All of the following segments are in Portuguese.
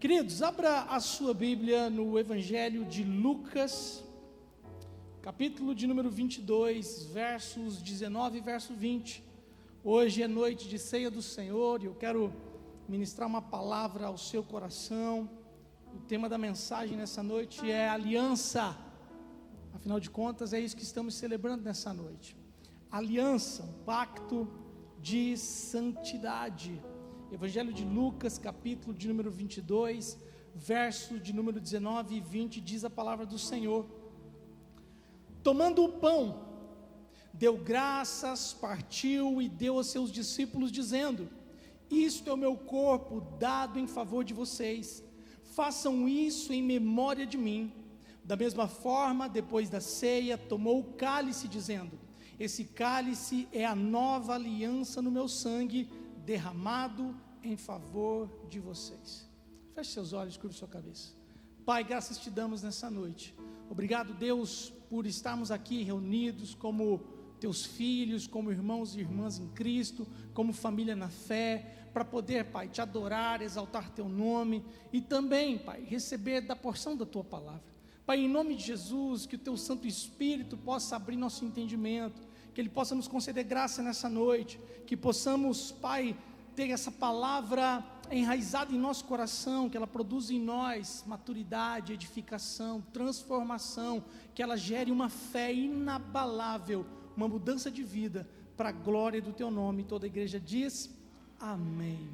Queridos, abra a sua Bíblia no Evangelho de Lucas, capítulo de número 22, versos 19 e verso 20. Hoje é noite de ceia do Senhor e eu quero ministrar uma palavra ao seu coração. O tema da mensagem nessa noite é aliança. Afinal de contas, é isso que estamos celebrando nessa noite. Aliança, um pacto de santidade. Evangelho de Lucas, capítulo de número 22, verso de número 19 e 20, diz a palavra do Senhor: tomando o pão, deu graças, partiu e deu aos seus discípulos, dizendo: isto é o meu corpo dado em favor de vocês, façam isso em memória de mim. Da mesma forma, depois da ceia, tomou o cálice, dizendo: esse cálice é a nova aliança no meu sangue, derramado em favor de vocês. Feche seus olhos, curve sua cabeça. Pai, graças te damos nessa noite. Obrigado, Deus, por estarmos aqui reunidos como teus filhos, como irmãos e irmãs em Cristo, como família na fé, para poder, Pai, te adorar, exaltar teu nome e também, Pai, receber da porção da tua palavra. Pai, em nome de Jesus, que o teu Santo Espírito possa abrir nosso entendimento, que Ele possa nos conceder graça nessa noite, que possamos, Pai, ter essa palavra enraizada em nosso coração, que ela produza em nós maturidade, edificação, transformação, que ela gere uma fé inabalável, uma mudança de vida, para a glória do Teu nome. Toda a igreja diz, amém.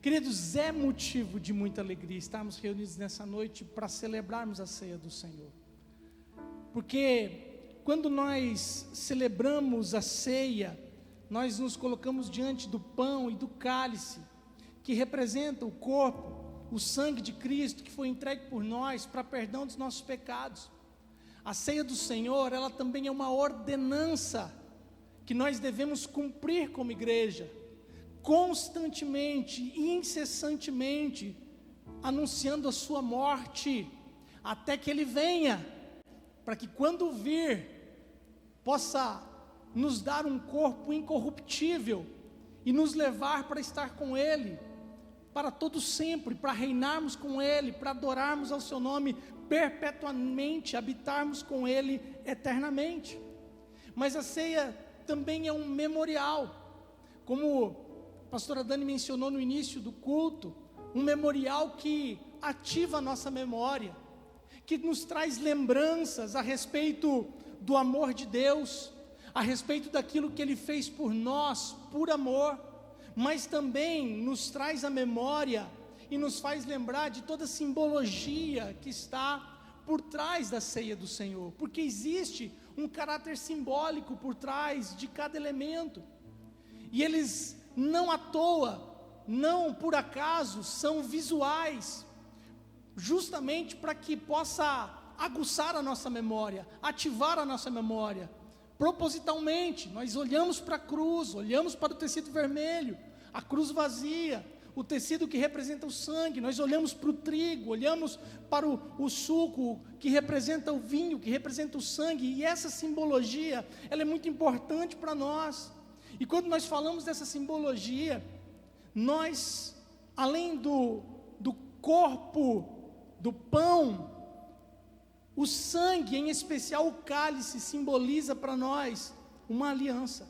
Queridos, é motivo de muita alegria estarmos reunidos nessa noite para celebrarmos a ceia do Senhor, porque quando nós celebramos a ceia, nós nos colocamos diante do pão e do cálice, que representa o corpo, o sangue de Cristo, que foi entregue por nós para perdão dos nossos pecados. A ceia do Senhor, ela também é uma ordenança, que nós devemos cumprir como igreja, constantemente e incessantemente, anunciando a sua morte, até que Ele venha, para que quando vir, possa nos dar um corpo incorruptível e nos levar para estar com Ele para todo sempre, para reinarmos com Ele, para adorarmos ao seu nome perpetuamente, habitarmos com Ele eternamente. Mas a ceia também é um memorial, como a pastora Dani mencionou no início do culto, um memorial que ativa a nossa memória, que nos traz lembranças a respeito do amor de Deus, a respeito daquilo que Ele fez por nós, por amor, mas também nos traz a memória e nos faz lembrar de toda a simbologia que está por trás da ceia do Senhor, porque existe um caráter simbólico por trás de cada elemento, e eles não à toa, não por acaso, são visuais, justamente para que possa aguçar a nossa memória, ativar a nossa memória. Propositalmente, nós olhamos para a cruz, olhamos para o tecido vermelho, a cruz vazia, o tecido que representa o sangue, nós olhamos para o trigo, olhamos para o suco que representa o vinho, que representa o sangue, e essa simbologia, ela é muito importante para nós. E quando nós falamos dessa simbologia, nós, além do corpo, do pão, o sangue, em especial o cálice, simboliza para nós uma aliança.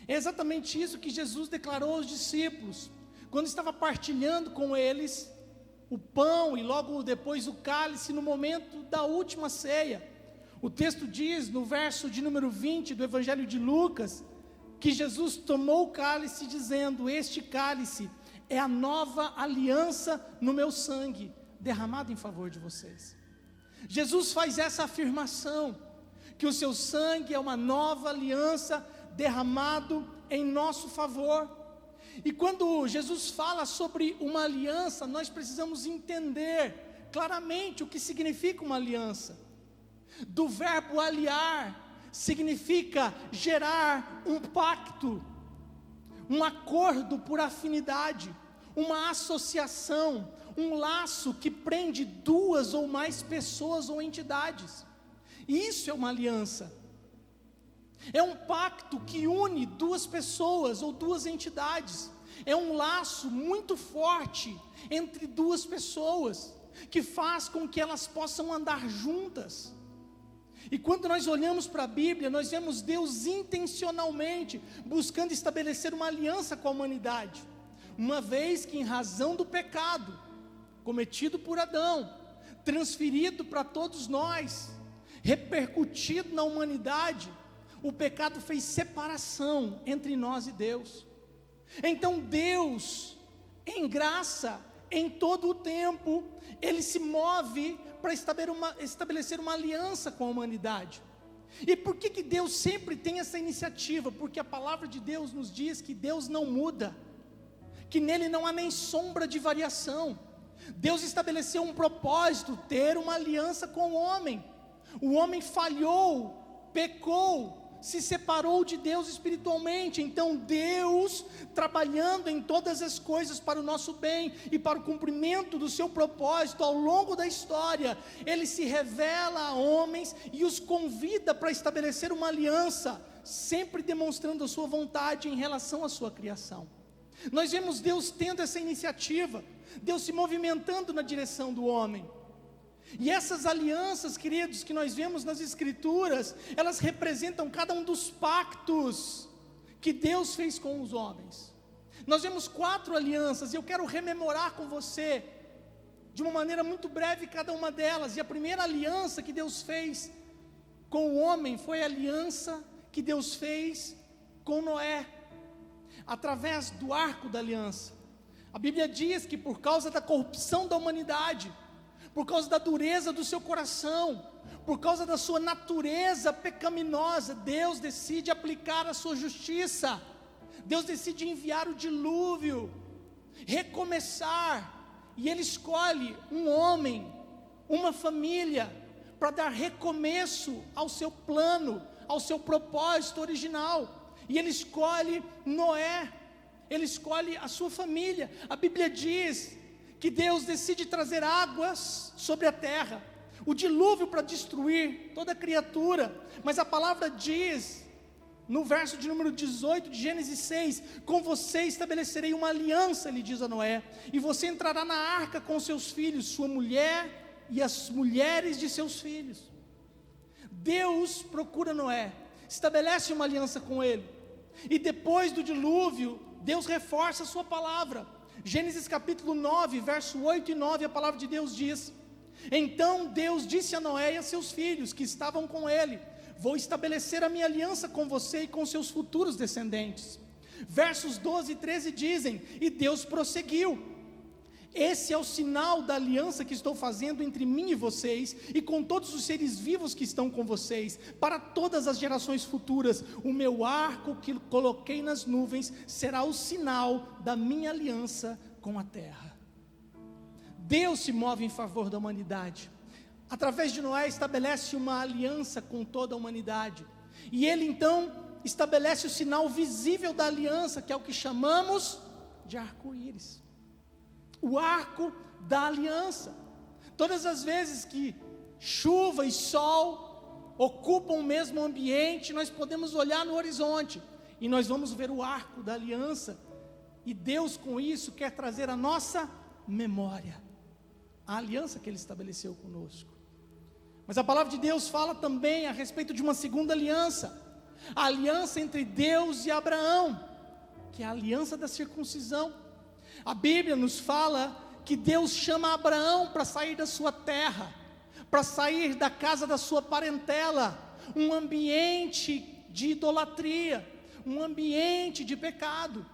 É exatamente isso que Jesus declarou aos discípulos, quando estava partilhando com eles o pão e logo depois o cálice, no momento da última ceia. O texto diz, no verso de número 20 do Evangelho de Lucas, que Jesus tomou o cálice dizendo: este cálice é a nova aliança no meu sangue, derramado em favor de vocês. Jesus faz essa afirmação, que o seu sangue é uma nova aliança derramado em nosso favor. E quando Jesus fala sobre uma aliança, nós precisamos entender claramente o que significa uma aliança. Do verbo aliar, significa gerar um pacto, um acordo por afinidade, uma associação, um laço que prende duas ou mais pessoas ou entidades. Isso é uma aliança. É um pacto que une duas pessoas ou duas entidades. é um laço muito forte entre duas pessoas, que faz com que elas possam andar juntas. E quando nós olhamos para a Bíblia, nós vemos Deus intencionalmente buscando estabelecer uma aliança com a humanidade, uma vez que, em razão do pecado cometido por Adão, transferido para todos nós, repercutido na humanidade, o pecado fez separação entre nós e Deus. Então Deus, em graça, em todo o tempo, Ele se move para estabelecer uma aliança com a humanidade. E por que Deus sempre tem essa iniciativa? Porque a palavra de Deus nos diz que Deus não muda, que nele não há nem sombra de variação. Deus estabeleceu um propósito, ter uma aliança com o homem. O homem falhou, pecou, se separou de Deus espiritualmente. Então Deus, trabalhando em todas as coisas para o nosso bem e para o cumprimento do seu propósito ao longo da história, Ele se revela a homens e os convida para estabelecer uma aliança, sempre demonstrando a sua vontade em relação à sua criação. Nós vemos Deus tendo essa iniciativa, Deus se movimentando na direção do homem. E essas alianças, queridos, que nós vemos nas Escrituras, elas representam cada um dos pactos que Deus fez com os homens. Nós vemos 4 alianças, e eu quero rememorar com você, de uma maneira muito breve, cada uma delas. E a primeira aliança que Deus fez com o homem foi a aliança que Deus fez com Noé, através do arco da aliança. A Bíblia diz que por causa da corrupção da humanidade, por causa da dureza do seu coração, por causa da sua natureza pecaminosa, Deus decide aplicar a sua justiça. Deus decide enviar o dilúvio, recomeçar, e Ele escolhe um homem, uma família, para dar recomeço ao seu plano, ao seu propósito original. E Ele escolhe Noé, Ele escolhe a sua família. A Bíblia diz que Deus decide trazer águas sobre a terra, o dilúvio para destruir toda criatura. Mas a palavra diz, no verso de número 18 de Gênesis 6, com você estabelecerei uma aliança, Ele diz a Noé, e você entrará na arca com seus filhos, sua mulher e as mulheres de seus filhos. Deus procura Noé, estabelece uma aliança com ele, e depois do dilúvio, Deus reforça a sua palavra. Gênesis capítulo 9, verso 8 e 9, a palavra de Deus diz: então Deus disse a Noé e a seus filhos que estavam com ele: vou estabelecer a minha aliança com você e com seus futuros descendentes. Versos 12 e 13 dizem: e Deus prosseguiu: esse é o sinal da aliança que estou fazendo entre mim e vocês, e com todos os seres vivos que estão com vocês, para todas as gerações futuras. O meu arco que coloquei nas nuvens será o sinal da minha aliança com a terra. Deus se move em favor da humanidade. Através de Noé estabelece uma aliança com toda a humanidade. E Ele então estabelece o sinal visível da aliança, que é o que chamamos de arco-íris. O arco da aliança. Todas as vezes que chuva e sol ocupam o mesmo ambiente, nós podemos olhar no horizonte e nós vamos ver o arco da aliança. E Deus, com isso, quer trazer a nossa memória a aliança que Ele estabeleceu conosco. Mas a palavra de Deus fala também a respeito de uma segunda aliança, a aliança entre Deus e Abraão, que é a aliança da circuncisão. A Bíblia nos fala que Deus chama Abraão para sair da sua terra, para sair da casa da sua parentela, um ambiente de idolatria, um ambiente de pecado.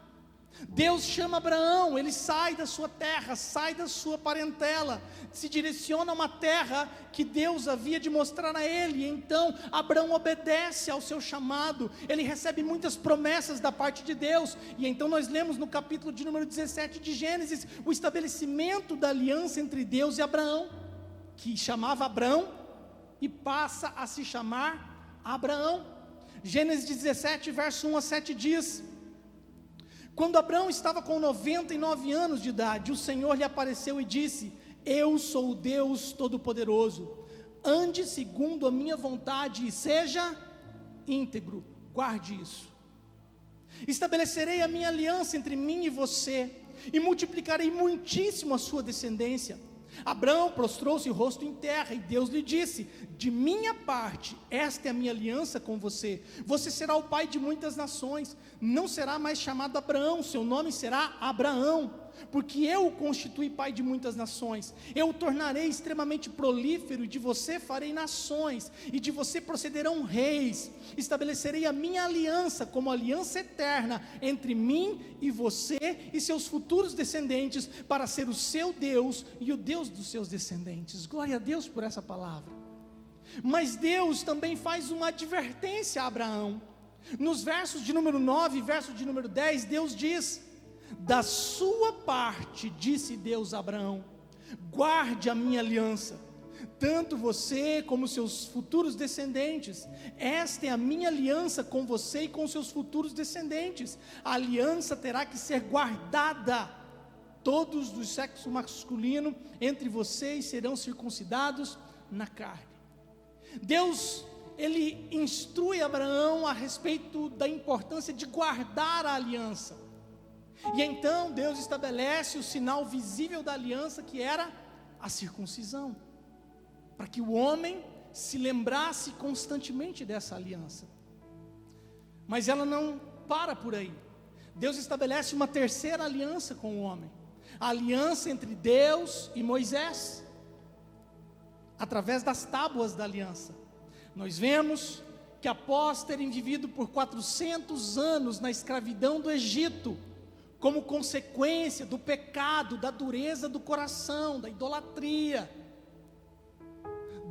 Deus chama Abraão, ele sai da sua terra, sai da sua parentela, se direciona a uma terra que Deus havia de mostrar a ele. Então Abraão obedece ao seu chamado, ele recebe muitas promessas da parte de Deus. E então nós lemos no capítulo de número 17 de Gênesis, o estabelecimento da aliança entre Deus e Abraão, que chamava Abrão e passa a se chamar Abraão. Gênesis 17, verso 1 a 7 diz: quando Abraão estava com 99 anos de idade, o Senhor lhe apareceu e disse: eu sou o Deus Todo-Poderoso, ande segundo a minha vontade e seja íntegro, guarde isso. Estabelecerei a minha aliança entre mim e você, e multiplicarei muitíssimo a sua descendência. Abraão prostrou-se rosto em terra, e Deus lhe disse: de minha parte, esta é a minha aliança com você. Você será o pai de muitas nações. Não será mais chamado Abraão, seu nome será Abraão, porque eu o constituí pai de muitas nações. Eu o tornarei extremamente prolífero, e de você farei nações, e de você procederão reis. Estabelecerei a minha aliança como aliança eterna entre mim e você e seus futuros descendentes, para ser o seu Deus e o Deus dos seus descendentes. Glória a Deus por essa palavra. Mas Deus também faz uma advertência a Abraão. Nos versos de número 9 e verso de número 10, Deus diz: da sua parte, disse Deus a Abraão, guarde a minha aliança, tanto você como seus futuros descendentes. Esta é a minha aliança com você e com seus futuros descendentes. A aliança terá que ser guardada. Todos do sexo masculino entre vocês serão circuncidados na carne. Deus, ele instrui Abraão a respeito da importância de guardar a aliança. E então Deus estabelece o sinal visível da aliança, que era a circuncisão, para que o homem se lembrasse constantemente dessa aliança. Mas ela não para por aí. Deus estabelece uma terceira aliança com o homem, a aliança entre Deus e Moisés, através das tábuas da aliança. Nós vemos que após terem vivido por 400 anos na escravidão do Egito, como consequência do pecado, da dureza do coração, da idolatria,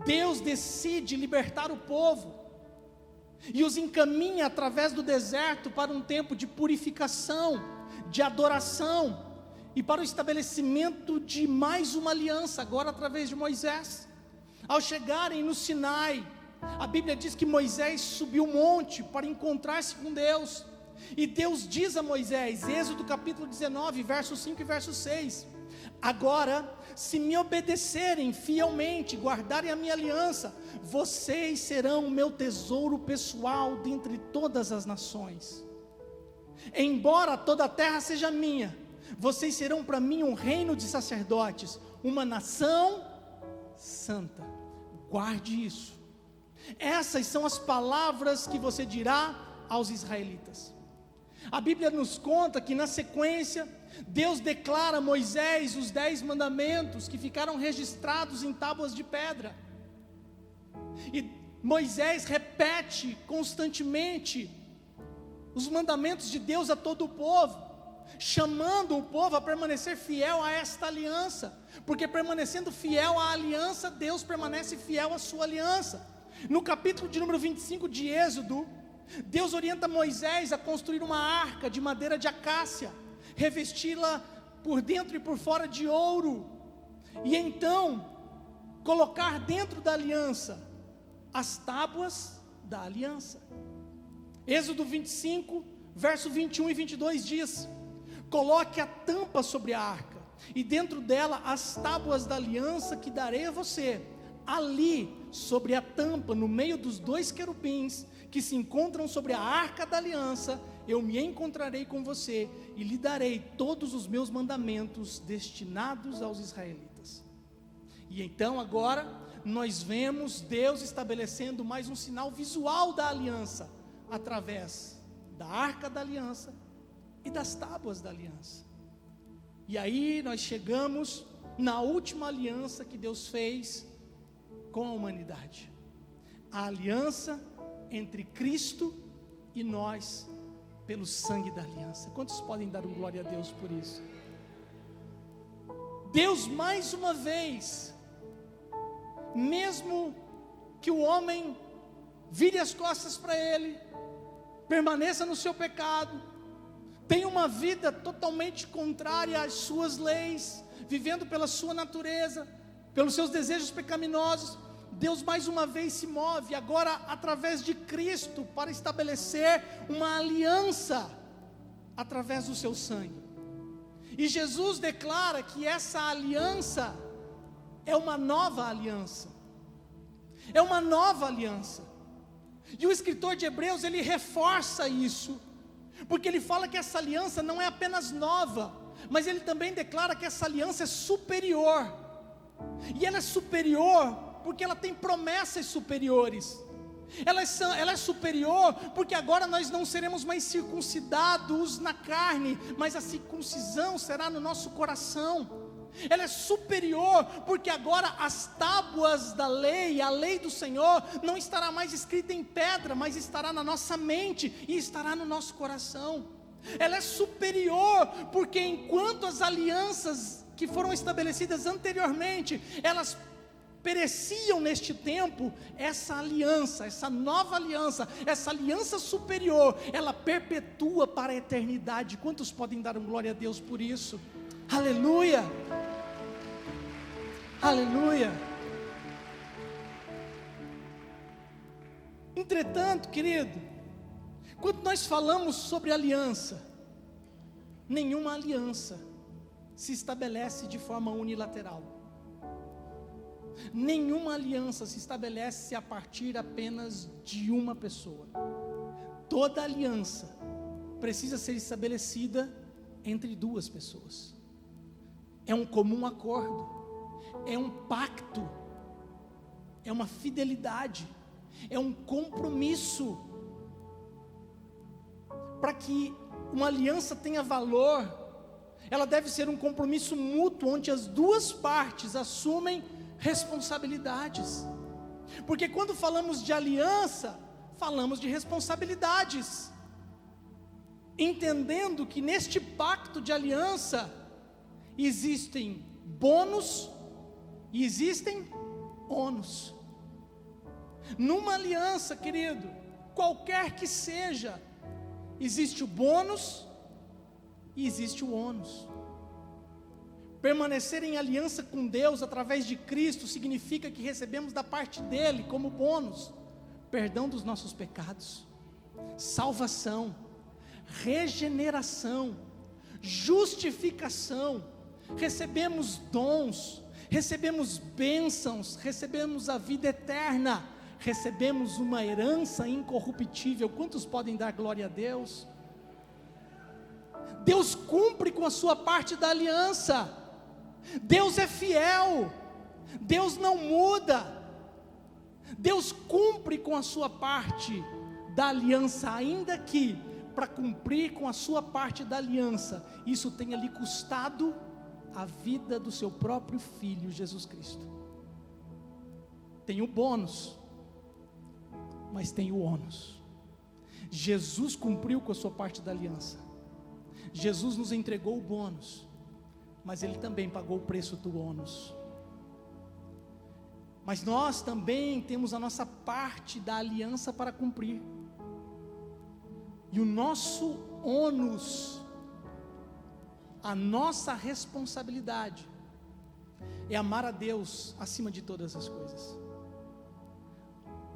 Deus decide libertar o povo, e os encaminha através do deserto para um tempo de purificação, de adoração, e para o estabelecimento de mais uma aliança, agora através de Moisés. Ao chegarem no Sinai, a Bíblia diz que Moisés subiu o monte para encontrar-se com Deus, e Deus diz a Moisés, Êxodo capítulo 19, verso 5 e verso 6, agora, se me obedecerem fielmente, guardarem a minha aliança, vocês serão o meu tesouro pessoal dentre todas as nações. Embora toda a terra seja minha, vocês serão para mim um reino de sacerdotes, uma nação santa. Guarde isso. Essas são as palavras que você dirá aos israelitas. A Bíblia nos conta que na sequência, Deus declara a Moisés os 10 mandamentos que ficaram registrados em tábuas de pedra. E Moisés repete constantemente os mandamentos de Deus a todo o povo, chamando o povo a permanecer fiel a esta aliança, porque permanecendo fiel à aliança, Deus permanece fiel à sua aliança. No capítulo de número 25 de Êxodo, Deus orienta Moisés a construir uma arca de madeira de acácia, revesti-la por dentro e por fora de ouro, e então colocar dentro da aliança as tábuas da aliança. Êxodo 25, verso 21 e 22 diz: coloque a tampa sobre a arca, e dentro dela as tábuas da aliança que darei a você. Ali, sobre a tampa, no meio dos 2 querubins que se encontram sobre a arca da aliança, eu me encontrarei com você e lhe darei todos os meus mandamentos destinados aos israelitas. E então agora nós vemos Deus estabelecendo mais um sinal visual da aliança, através da arca da aliança e das tábuas da aliança. E aí nós chegamos na última aliança que Deus fez com a humanidade, a aliança entre Cristo e nós, pelo sangue da aliança. Quantos podem dar um glória a Deus por isso? Deus mais uma vez, mesmo que o homem vire as costas para Ele, permaneça no seu pecado, tenha uma vida totalmente contrária às suas leis, vivendo pela sua natureza, pelos seus desejos pecaminosos, Deus mais uma vez se move, agora através de Cristo, para estabelecer uma aliança, através do seu sangue. E Jesus declara que essa aliança é uma nova aliança, é uma nova aliança. E o escritor de Hebreus, ele reforça isso, porque ele fala que essa aliança não é apenas nova, mas ele também declara que essa aliança é superior, e ela é superior porque ela tem promessas superiores. Ela é superior porque agora nós não seremos mais circuncidados na carne, mas a circuncisão será no nosso coração. Ela é superior porque agora as tábuas da lei, a lei do Senhor, não estará mais escrita em pedra, mas estará na nossa mente e estará no nosso coração. Ela é superior porque enquanto as alianças que foram estabelecidas anteriormente, elas pereciam neste tempo, essa aliança, essa nova aliança, essa aliança superior, ela perpetua para a eternidade. Quantos podem dar glória a Deus por isso? Aleluia, aleluia. Entretanto, querido, quando nós falamos sobre aliança, nenhuma aliança se estabelece de forma unilateral. Nenhuma aliança se estabelece a partir apenas de uma pessoa. Toda aliança precisa ser estabelecida entre duas pessoas. É um comum acordo, é um pacto, é uma fidelidade, é um compromisso. Para que uma aliança tenha valor, ela deve ser um compromisso mútuo, onde as duas partes assumem responsabilidades. Porque quando falamos de aliança, falamos de responsabilidades, entendendo que neste pacto de aliança existem bônus e existem ônus. Numa aliança, querido, qualquer que seja, existe o bônus e existe o ônus. Permanecer em aliança com Deus através de Cristo significa que recebemos da parte dele como bônus perdão dos nossos pecados, salvação, regeneração, justificação. Recebemos dons, recebemos bênçãos, recebemos a vida eterna, recebemos uma herança incorruptível. Quantos podem dar glória a Deus? Deus cumpre com a sua parte da aliança. Deus é fiel, Deus não muda, Deus cumpre com a sua parte da aliança, ainda que para cumprir com a sua parte da aliança, isso tenha lhe custado a vida do seu próprio Filho, Jesus Cristo. Tem o bônus, mas tem o ônus. Jesus cumpriu com a sua parte da aliança, Jesus nos entregou o bônus, mas Ele também pagou o preço do ônus. Mas nós também temos a nossa parte da aliança para cumprir. E o nosso ônus, a nossa responsabilidade, é amar a Deus acima de todas as coisas.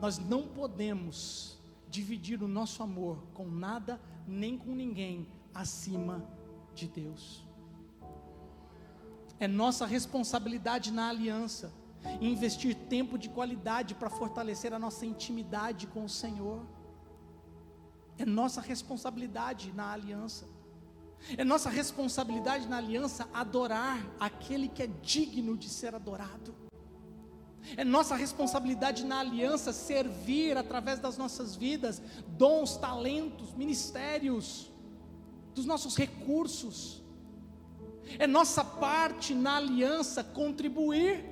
Nós não podemos dividir o nosso amor com nada, nem com ninguém, acima de Deus. É nossa responsabilidade na aliança investir tempo de qualidade para fortalecer a nossa intimidade com o Senhor. É nossa responsabilidade na aliança. É nossa responsabilidade na aliança adorar aquele que é digno de ser adorado. É nossa responsabilidade na aliança servir através das nossas vidas, dons, talentos, ministérios, dos nossos recursos. É nossa parte na aliança contribuir,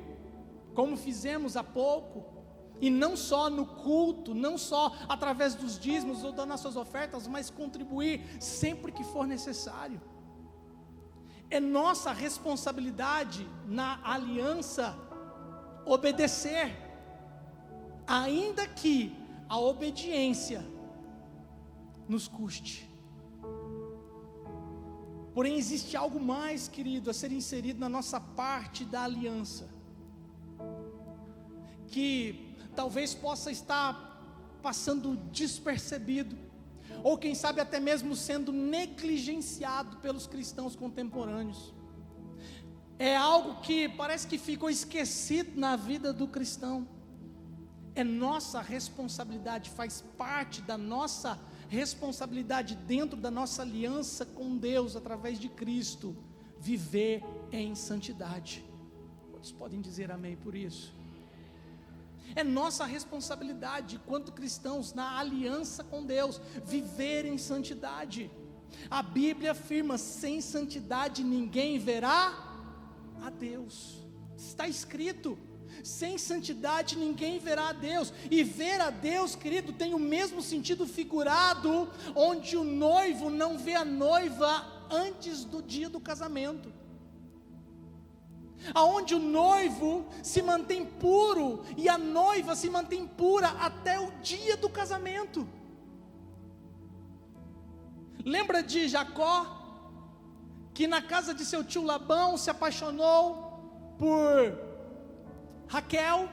como fizemos há pouco, e não só no culto, não só através dos dízimos ou das nossas ofertas, mas contribuir sempre que for necessário. É nossa responsabilidade na aliança obedecer, ainda que a obediência nos custe. Porém, existe algo mais, querido, a ser inserido na nossa parte da aliança, que talvez possa estar passando despercebido, ou quem sabe até mesmo sendo negligenciado pelos cristãos contemporâneos. É algo que parece que ficou esquecido na vida do cristão. É nossa responsabilidade, faz parte da nossa responsabilidade dentro da nossa aliança com Deus, através de Cristo, viver em santidade. Quantos podem dizer amém por isso? É nossa responsabilidade, enquanto cristãos, na aliança com Deus, viver em santidade. A Bíblia afirma: sem santidade ninguém verá a Deus. Está escrito: sem santidade ninguém verá a Deus. E ver a Deus, querido, tem o mesmo sentido figurado, onde o noivo não vê a noiva antes do dia do casamento, aonde o noivo se mantém puro e a noiva se mantém pura até o dia do casamento. Lembra de Jacó, que na casa de seu tio Labão se apaixonou por Raquel,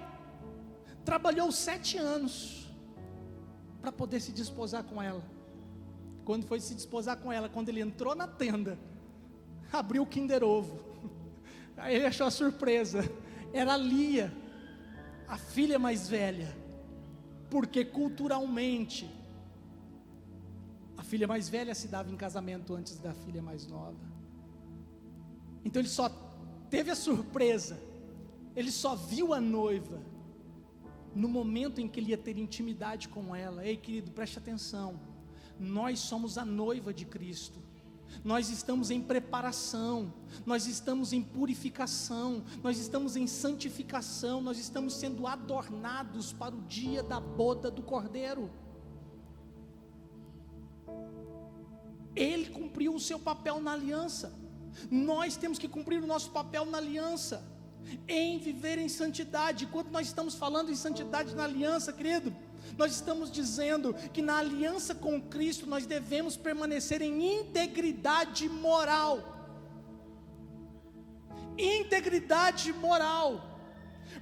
trabalhou 7 anos para poder se desposar com ela. Quando foi se desposar com ela, quando ele entrou na tenda, abriu o Kinder Ovo, aí ele achou a surpresa, era Lia, a filha mais velha, porque culturalmente a filha mais velha se dava em casamento antes da filha mais nova. Então ele só teve a surpresa, ele só viu a noiva no momento em que ele ia ter intimidade com ela. Ei, querido, preste atenção, nós somos a noiva de Cristo, nós estamos em preparação, nós estamos em purificação, nós estamos em santificação, nós estamos sendo adornados para o dia da boda do Cordeiro. Ele cumpriu o seu papel na aliança, nós temos que cumprir o nosso papel na aliança, em viver em santidade. Quando nós estamos falando em santidade na aliança, querido, nós estamos dizendo que na aliança com Cristo nós devemos permanecer em integridade moral. Integridade moral,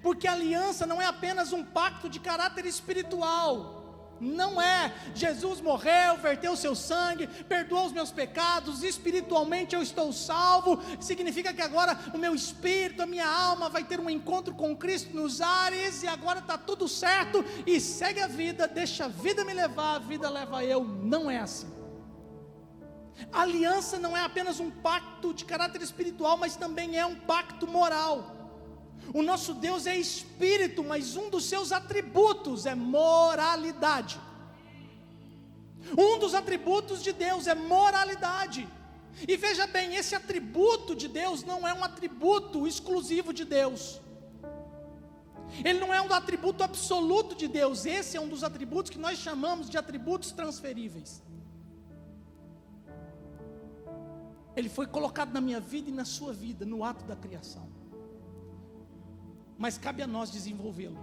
porque a aliança não é apenas um pacto de caráter espiritual. Não é, Jesus morreu, verteu o seu sangue, perdoou os meus pecados, espiritualmente eu estou salvo, significa que agora o meu espírito, a minha alma vai ter um encontro com Cristo nos ares, e agora está tudo certo, e segue a vida, deixa a vida me levar, a vida leva eu. Não é assim. A aliança não é apenas um pacto de caráter espiritual, mas também é um pacto moral. O nosso Deus é espírito, mas um dos seus atributos é moralidade. Um dos atributos de Deus é moralidade. E veja bem, esse atributo de Deus não é um atributo exclusivo de Deus. Ele não é um atributo absoluto de Deus. Esse é um dos atributos que nós chamamos de atributos transferíveis. Ele foi colocado na minha vida e na sua vida, no ato da criação. Mas cabe a nós desenvolvê-lo.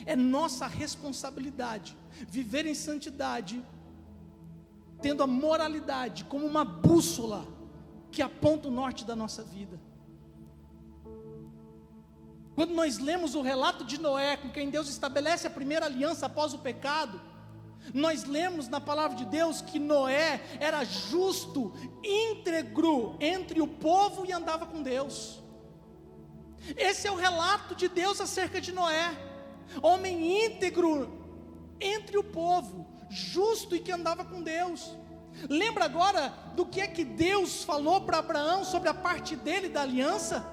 É nossa responsabilidade viver em santidade, tendo a moralidade como uma bússola que aponta o norte da nossa vida. Quando nós lemos o relato de Noé, com quem Deus estabelece a primeira aliança após o pecado, nós lemos na palavra de Deus que Noé era justo, íntegro entre o povo e andava com Deus. Esse é o relato de Deus acerca de Noé, homem íntegro entre o povo, justo e que andava com Deus. Lembra agora do que é que Deus falou para Abraão sobre a parte dele da aliança?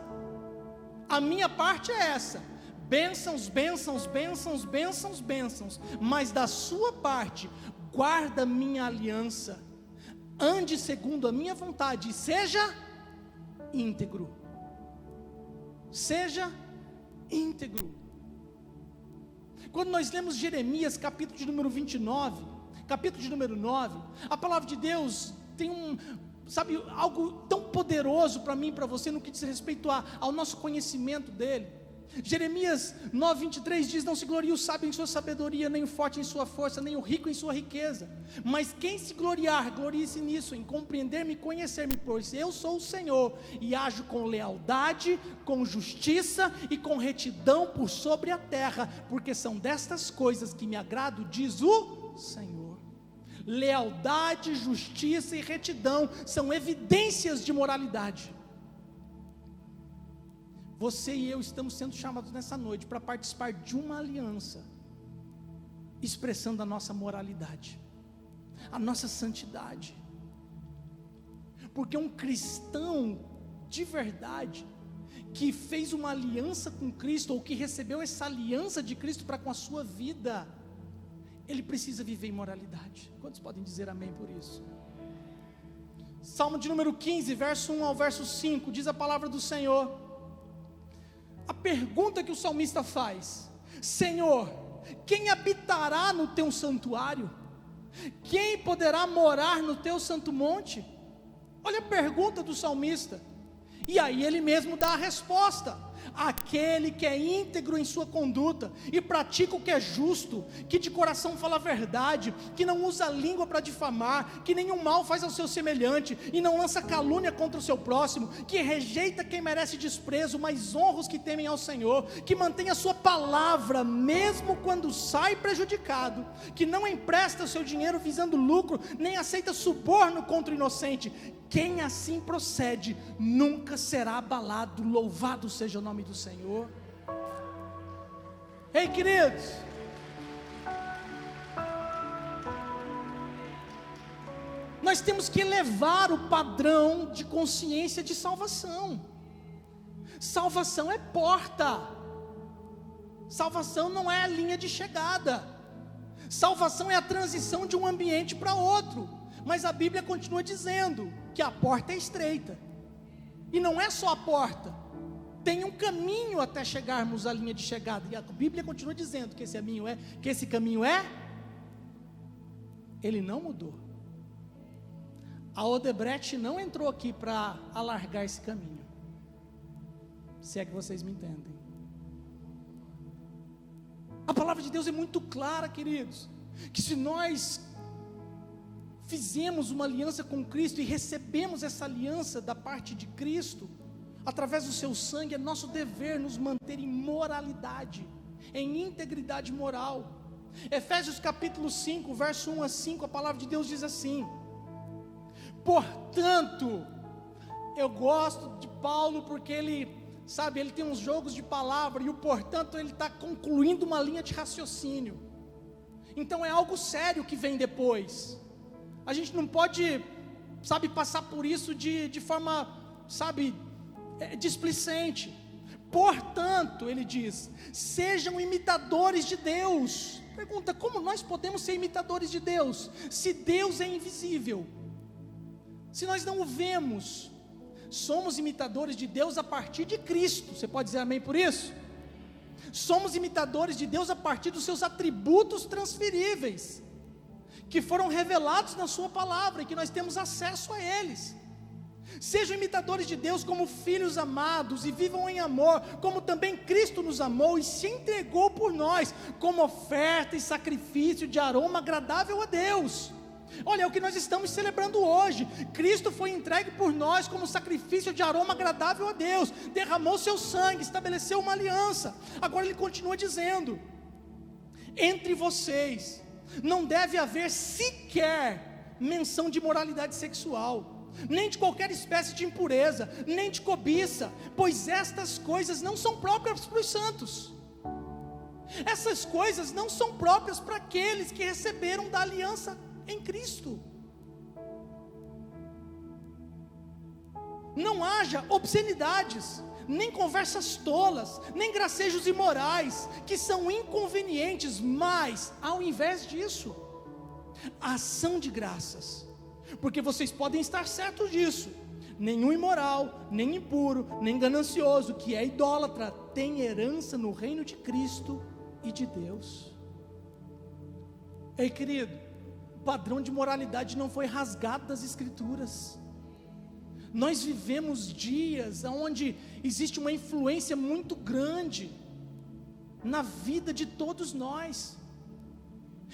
A minha parte é essa: bênçãos, bênçãos, bênçãos, bênçãos, bênçãos, mas da sua parte, guarda minha aliança, ande segundo a minha vontade e seja íntegro. Seja íntegro. Quando nós lemos Jeremias, capítulo de número 29, capítulo de número 9, a palavra de Deus tem algo tão poderoso para mim e para você, no que diz respeito ao nosso conhecimento dele. Jeremias 9:23 diz: não se glorie o sábio em sua sabedoria, nem o forte em sua força, nem o rico em sua riqueza, mas quem se gloriar, glorie-se nisso, em compreender-me e conhecer-me, pois eu sou o Senhor, e ajo com lealdade, com justiça e com retidão por sobre a terra, porque são destas coisas que me agrado, diz o Senhor. Lealdade, justiça e retidão são evidências de moralidade. Você e eu estamos sendo chamados nessa noite para participar de uma aliança, expressando a nossa moralidade. a nossa santidade. Porque um cristão de verdade, que fez uma aliança com Cristo, ou que recebeu essa aliança de Cristo para com a sua vida, ele precisa viver em moralidade. Quantos podem dizer amém por isso? Salmo de número 15, verso 1 ao verso 5, diz a palavra do Senhor. A pergunta que o salmista faz: Senhor, quem habitará no teu santuário? Quem poderá morar no teu santo monte? Olha a pergunta do salmista. E aí ele mesmo dá a resposta: aquele que é íntegro em sua conduta e pratica o que é justo, que de coração fala a verdade, que não usa a língua para difamar, que nenhum mal faz ao seu semelhante e não lança calúnia contra o seu próximo, que rejeita quem merece desprezo, mas honra os que temem ao Senhor, que mantém a sua palavra mesmo quando sai prejudicado, que não empresta o seu dinheiro visando lucro, nem aceita suborno contra o inocente. Quem assim procede nunca será abalado. Louvado seja o nome do Senhor. Ei, queridos, nós temos que elevar o padrão de consciência de salvação. Salvação é porta, salvação não é a linha de chegada, salvação é a transição de um ambiente para outro. Mas a Bíblia continua dizendo que a porta é estreita, e não é só a porta, tem um caminho até chegarmos à linha de chegada, e a Bíblia continua dizendo que esse caminho ele não mudou. A Odebrecht não entrou aqui para alargar esse caminho, se é que vocês me entendem. A palavra de Deus é muito clara, queridos, que se nós fizemos uma aliança com Cristo e recebemos essa aliança da parte de Cristo, através do seu sangue, é nosso dever nos manter em moralidade, em integridade moral. Efésios capítulo 5, verso 1 a 5, a palavra de Deus diz assim: portanto, eu gosto de Paulo porque ele tem uns jogos de palavra, e o portanto ele está concluindo uma linha de raciocínio, então é algo sério que vem depois. A gente não pode, passar por isso de forma, displicente. Portanto, ele diz, sejam imitadores de Deus. Pergunta, como nós podemos ser imitadores de Deus, se Deus é invisível? Se nós não o vemos, somos imitadores de Deus a partir de Cristo. Você pode dizer amém por isso? Somos imitadores de Deus a partir dos seus atributos transferíveis, que foram revelados na sua palavra e que nós temos acesso a eles. Sejam imitadores de Deus como filhos amados e vivam em amor, como também Cristo nos amou e se entregou por nós, como oferta e sacrifício de aroma agradável a Deus. Olha, é o que nós estamos celebrando hoje. Cristo foi entregue por nós como sacrifício de aroma agradável a Deus, derramou seu sangue, estabeleceu uma aliança. Agora ele continua dizendo: entre vocês não deve haver sequer menção de moralidade sexual, nem de qualquer espécie de impureza, nem de cobiça, pois estas coisas não são próprias para os santos. Essas coisas não são próprias para aqueles que receberam da aliança em Cristo. Não haja obscenidades, nem conversas tolas, nem gracejos imorais, que são inconvenientes, mas, ao invés disso, ação de graças, porque vocês podem estar certos disso: nenhum imoral, nem impuro, nem ganancioso, que é idólatra, tem herança no reino de Cristo e de Deus. Ei, querido, o padrão de moralidade não foi rasgado das Escrituras. Nós vivemos dias onde existe uma influência muito grande na vida de todos nós,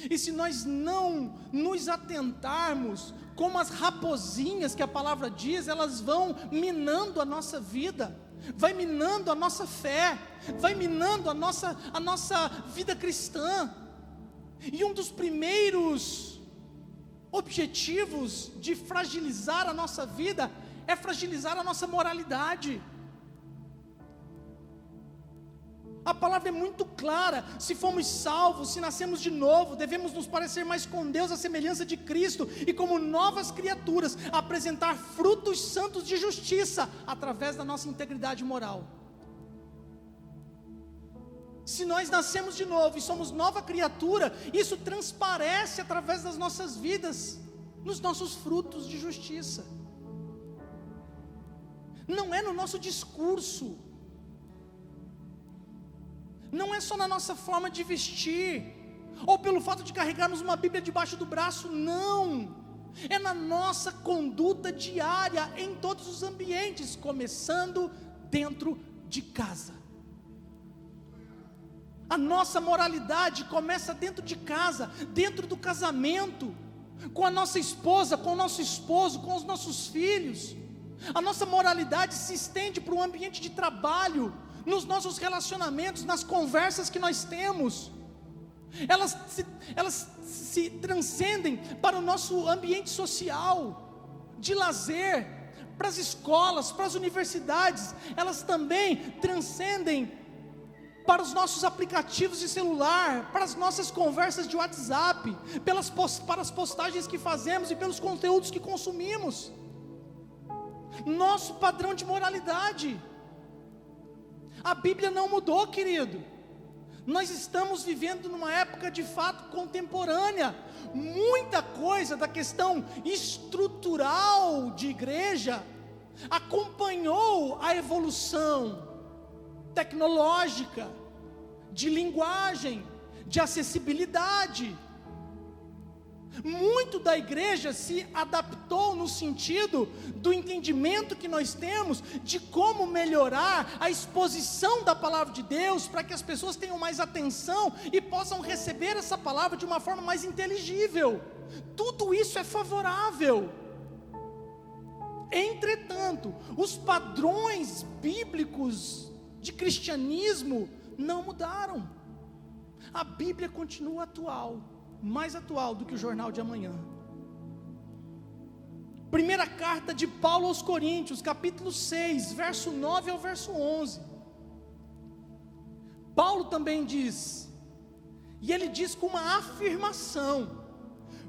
e se nós não nos atentarmos, como as raposinhas que a palavra diz, elas vão minando a nossa vida, vai minando a nossa fé, vai minando a nossa vida cristã. E um dos primeiros objetivos de fragilizar a nossa vida é fragilizar a nossa moralidade. A palavra é muito clara: se fomos salvos, se nascemos de novo, devemos nos parecer mais com Deus, à semelhança de Cristo, e como novas criaturas, apresentar frutos santos de justiça, através da nossa integridade moral. Se nós nascemos de novo e somos nova criatura, isso transparece através das nossas vidas, nos nossos frutos de justiça. Não é no nosso discurso, não é só na nossa forma de vestir, ou pelo fato de carregarmos uma Bíblia debaixo do braço, não. É na nossa conduta diária, em todos os ambientes, começando dentro de casa. A nossa moralidade começa dentro de casa, dentro do casamento, com a nossa esposa, com o nosso esposo, com os nossos filhos. A nossa moralidade se estende para o ambiente de trabalho, nos nossos relacionamentos, nas conversas que nós temos. Elas se transcendem para o nosso ambiente social, de lazer, para as escolas, para as universidades. Elas também transcendem para os nossos aplicativos de celular, para as nossas conversas de WhatsApp, para as postagens que fazemos e pelos conteúdos que consumimos. Nosso padrão de moralidade. A Bíblia não mudou, querido. Nós estamos vivendo numa época de fato contemporânea. Muita coisa da questão estrutural de igreja acompanhou a evolução tecnológica, de linguagem, de acessibilidade. Muito da igreja se adaptou no sentido do entendimento que nós temos de como melhorar a exposição da palavra de Deus, para que as pessoas tenham mais atenção e possam receber essa palavra de uma forma mais inteligível. Tudo isso é favorável. Entretanto, os padrões bíblicos de cristianismo não mudaram. A Bíblia continua atual, mais atual do que o jornal de amanhã. Primeira carta de Paulo aos Coríntios, capítulo 6, verso 9 ao verso 11. Paulo também diz, e ele diz com uma afirmação: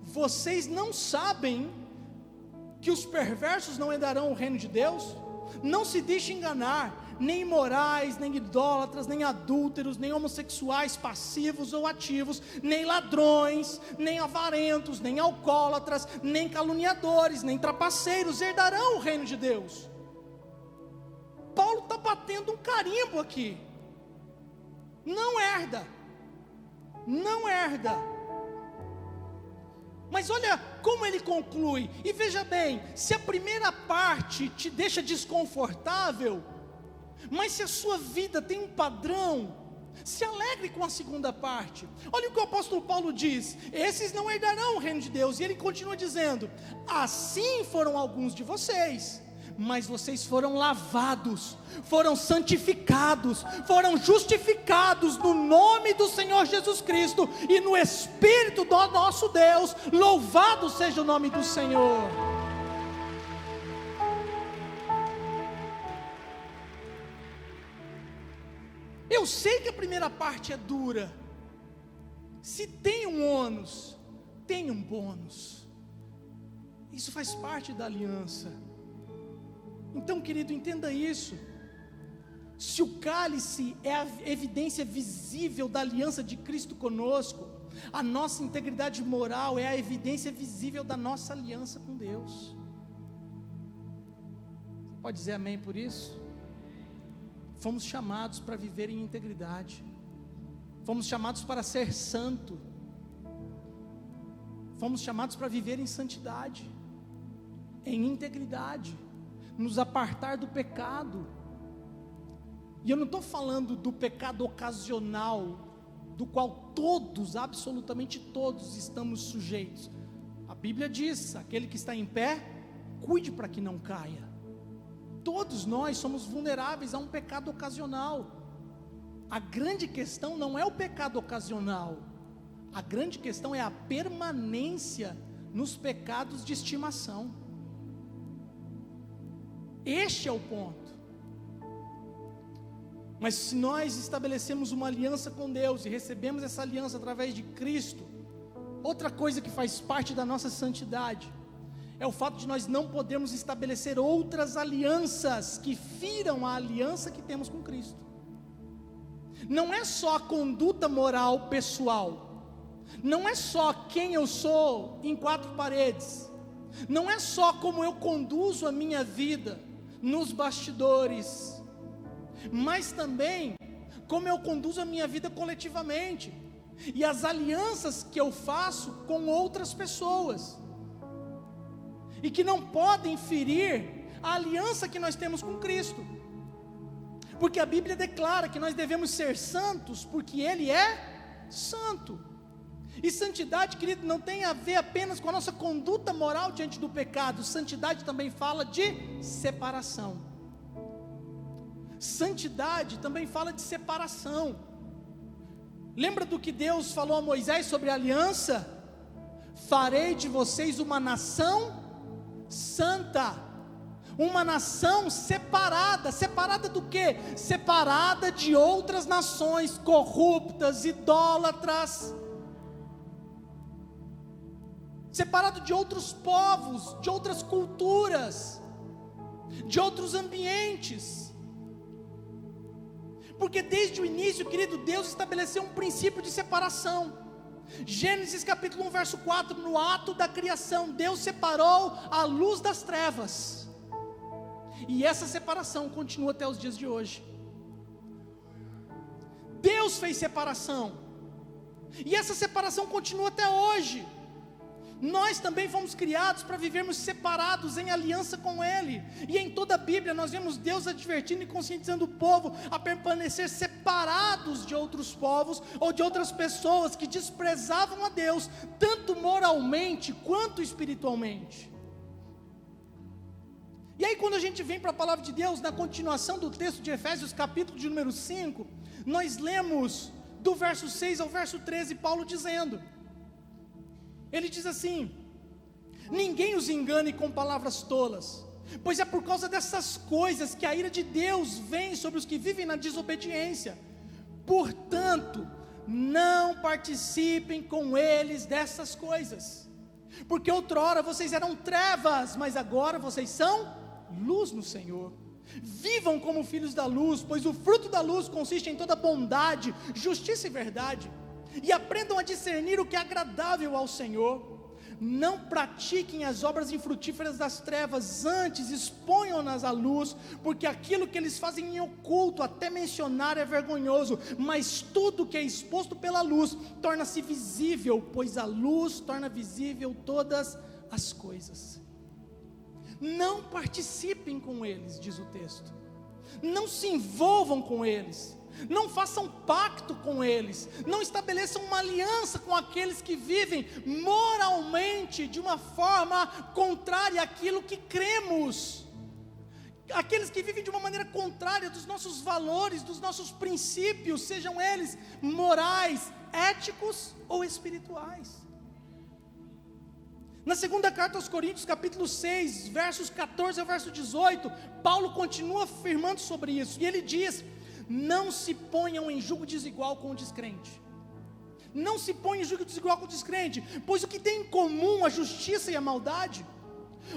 vocês não sabem que os perversos não herdarão o reino de Deus? Não se deixe enganar. Nem imorais, nem idólatras, nem adúlteros, nem homossexuais passivos ou ativos, nem ladrões, nem avarentos, nem alcoólatras, nem caluniadores, nem trapaceiros herdarão o reino de Deus. Paulo está batendo um carimbo aqui. Não herda. Não herda. Mas olha como ele conclui. E veja bem, se a primeira parte te deixa desconfortável, mas se a sua vida tem um padrão, se alegre com a segunda parte. Olha o que o apóstolo Paulo diz: esses não herdarão o reino de Deus. E ele continua dizendo: assim foram alguns de vocês, mas vocês foram lavados, foram santificados, foram justificados no nome do Senhor Jesus Cristo e no Espírito do nosso Deus. Louvado seja o nome do Senhor. Eu sei que a primeira parte é dura. Se tem um ônus, tem um bônus. Isso faz parte da aliança. Então, querido, entenda isso. Se o cálice é a evidência visível da aliança de Cristo conosco, a nossa integridade moral é a evidência visível da nossa aliança com Deus. Você pode dizer amém por isso? Fomos chamados para viver em integridade. Fomos chamados para ser santo. Fomos chamados para viver em santidade, em integridade, nos apartar do pecado. E eu não estou falando do pecado ocasional, do qual todos, absolutamente todos, estamos sujeitos. A Bíblia diz: aquele que está em pé, cuide para que não caia. Todos nós somos vulneráveis a um pecado ocasional. A grande questão não é o pecado ocasional, a grande questão é a permanência nos pecados de estimação. Este é o ponto. Mas se nós estabelecemos uma aliança com Deus e recebemos essa aliança através de Cristo, outra coisa que faz parte da nossa santidade é o fato de nós não podermos estabelecer outras alianças que firam a aliança que temos com Cristo. Não é só a conduta moral pessoal, não é só quem eu sou em quatro paredes, não é só como eu conduzo a minha vida nos bastidores, mas também como eu conduzo a minha vida coletivamente, e as alianças que eu faço com outras pessoas, e que não podem ferir a aliança que nós temos com Cristo, porque a Bíblia declara que nós devemos ser santos, porque Ele é santo. E santidade, querido, não tem a ver apenas com a nossa conduta moral diante do pecado. Santidade também fala de separação. Santidade também fala de separação. Lembra do que Deus falou a Moisés sobre a aliança? Farei de vocês uma nação santa, uma nação separada. Separada do quê? Separada de outras nações corruptas, idólatras, separado de outros povos, de outras culturas, de outros ambientes. Porque desde o início, querido, Deus estabeleceu um princípio de separação. Gênesis capítulo 1, verso 4, no ato da criação, Deus separou a luz das trevas. E essa separação continua até os dias de hoje. Deus fez separação, e essa separação continua até hoje. Nós também fomos criados para vivermos separados em aliança com Ele. E em toda a Bíblia nós vemos Deus advertindo e conscientizando o povo a permanecer separados de outros povos ou de outras pessoas que desprezavam a Deus, tanto moralmente quanto espiritualmente. E aí quando a gente vem para a palavra de Deus, na continuação do texto de Efésios capítulo de número 5, nós lemos do verso 6 ao verso 13, Paulo dizendo, ele diz assim: ninguém os engane com palavras tolas, pois é por causa dessas coisas que a ira de Deus vem sobre os que vivem na desobediência. Portanto, não participem com eles dessas coisas, porque outrora vocês eram trevas, mas agora vocês são luz no Senhor. Vivam como filhos da luz, pois o fruto da luz consiste em toda bondade, justiça e verdade. E aprendam a discernir o que é agradável ao Senhor. Não pratiquem as obras infrutíferas das trevas, antes exponham-nas à luz, porque aquilo que eles fazem em oculto, até mencionar, é vergonhoso, mas tudo que é exposto pela luz torna-se visível, pois a luz torna visível todas as coisas. Não participem com eles, diz o texto, não se envolvam com eles, não façam pacto com eles, não estabeleçam uma aliança com aqueles que vivem moralmente de uma forma contrária àquilo que cremos, aqueles que vivem de uma maneira contrária dos nossos valores, dos nossos princípios, sejam eles morais, éticos ou espirituais. Na segunda carta aos Coríntios, capítulo 6, versos 14 ao verso 18, Paulo continua afirmando sobre isso, e ele diz: não se ponham em julgo desigual com o descrente. Não se ponham em julgo desigual com o descrente, pois o que tem em comum a justiça e a maldade?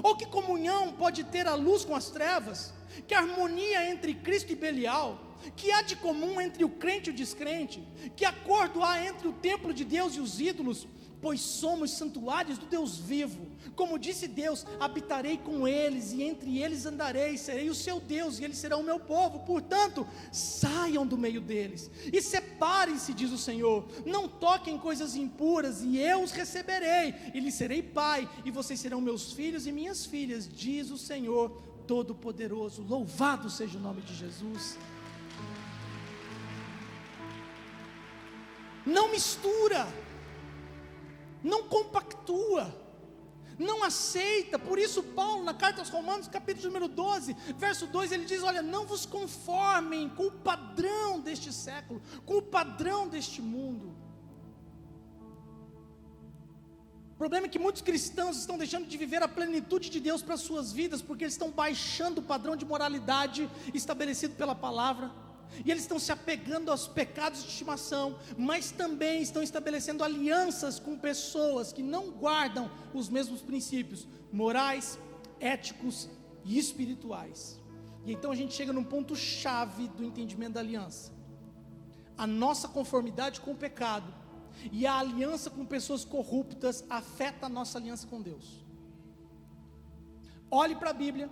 Ou que comunhão pode ter a luz com as trevas? Que harmonia entre Cristo e Belial? Que há de comum entre o crente e o descrente? Que acordo há entre o templo de Deus e os ídolos? Pois somos santuários do Deus vivo. Como disse Deus, habitarei com eles, e entre eles andarei, serei o seu Deus, e eles serão o meu povo. Portanto, saiam do meio deles, e separem-se, diz o Senhor. Não toquem coisas impuras, e eu os receberei, e lhes serei pai, e vocês serão meus filhos e minhas filhas, diz o Senhor Todo-Poderoso. Louvado seja o nome de Jesus. Não mistura, não compactua, não aceita. Por isso Paulo, na carta aos Romanos, capítulo número 12, verso 2, ele diz: olha, não vos conformem com o padrão deste século, com o padrão deste mundo. O problema é que muitos cristãos estão deixando de viver a plenitude de Deus para as suas vidas, porque eles estão baixando o padrão de moralidade estabelecido pela palavra. e eles estão se apegando aos pecados de estimação, mas também estão estabelecendo alianças com pessoas que não guardam os mesmos princípios morais, éticos e espirituais. E então a gente chega num ponto chave do entendimento da aliança: a nossa conformidade com o pecado e a aliança com pessoas corruptas afeta a nossa aliança com Deus. Olhe para a Bíblia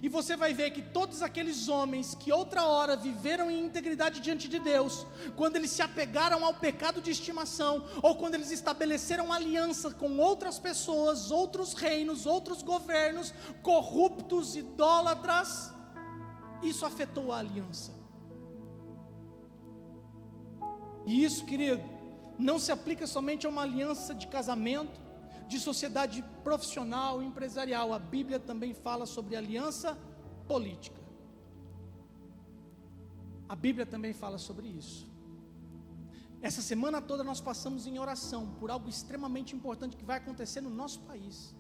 e você vai ver que todos aqueles homens que outra hora viveram em integridade diante de Deus, quando eles se apegaram ao pecado de estimação, ou quando eles estabeleceram aliança com outras pessoas, outros reinos, outros governos corruptos, idólatras, isso afetou a aliança. E isso, querido, não se aplica somente a uma aliança de casamento, de sociedade profissional, empresarial. A Bíblia também fala sobre aliança política. A Bíblia também fala sobre isso. Essa semana toda nós passamos em oração por algo extremamente importante que vai acontecer no nosso país.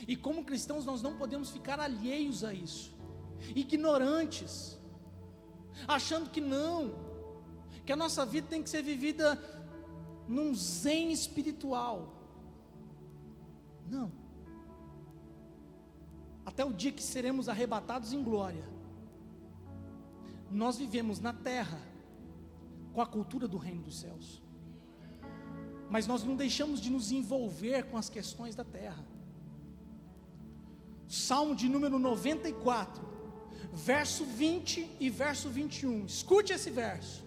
E como cristãos nós não podemos ficar alheios a isso, ignorantes, achando que não, que a nossa vida tem que ser vivida num zen espiritual. Não. Até o dia que seremos arrebatados em glória, nós vivemos na terra com a cultura do reino dos céus, mas nós não deixamos de nos envolver com as questões da terra. Salmo de número 94, verso 20 e verso 21, escute esse verso: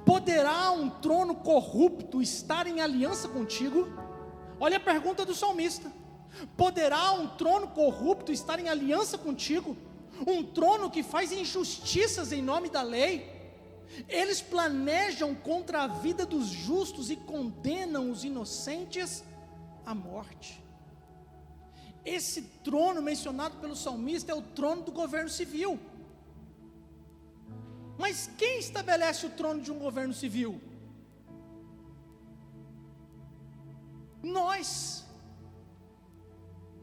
poderá um trono corrupto estar em aliança contigo? Olha a pergunta do salmista: poderá um trono corrupto estar em aliança contigo? Um trono que faz injustiças em nome da lei? Eles planejam contra a vida dos justos e condenam os inocentes à morte. Esse trono mencionado pelo salmista é o trono do governo civil. Mas quem estabelece o trono de um governo civil?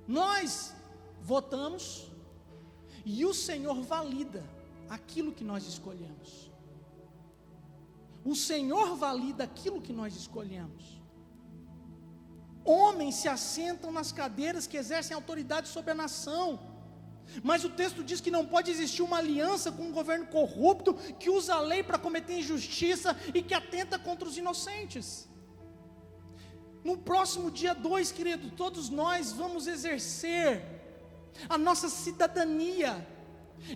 Nós votamos e o Senhor valida aquilo que nós escolhemos. O Senhor valida aquilo que nós escolhemos. Homens se assentam nas cadeiras que exercem autoridade sobre a nação, mas o texto diz que não pode existir uma aliança com um governo corrupto que usa a lei para cometer injustiça e que atenta contra os inocentes. No próximo dia 2, querido, todos nós vamos exercer a nossa cidadania.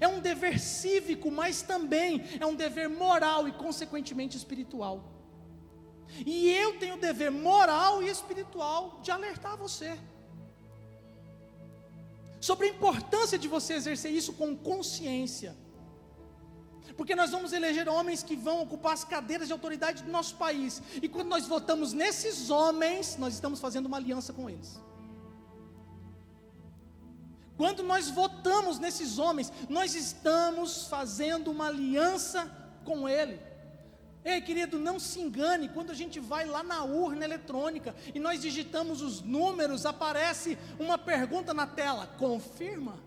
É um dever cívico, mas também é um dever moral e consequentemente espiritual. E eu tenho o dever moral e espiritual de alertar você sobre a importância de você exercer isso com consciência. Porque nós vamos eleger homens que vão ocupar as cadeiras de autoridade do nosso país, e quando nós votamos nesses homens, nós estamos fazendo uma aliança com eles. Quando nós votamos nesses homens, nós estamos fazendo uma aliança com ele. Ei, querido, não se engane, quando a gente vai lá na urna eletrônica e nós digitamos os números, aparece uma pergunta na tela: confirma?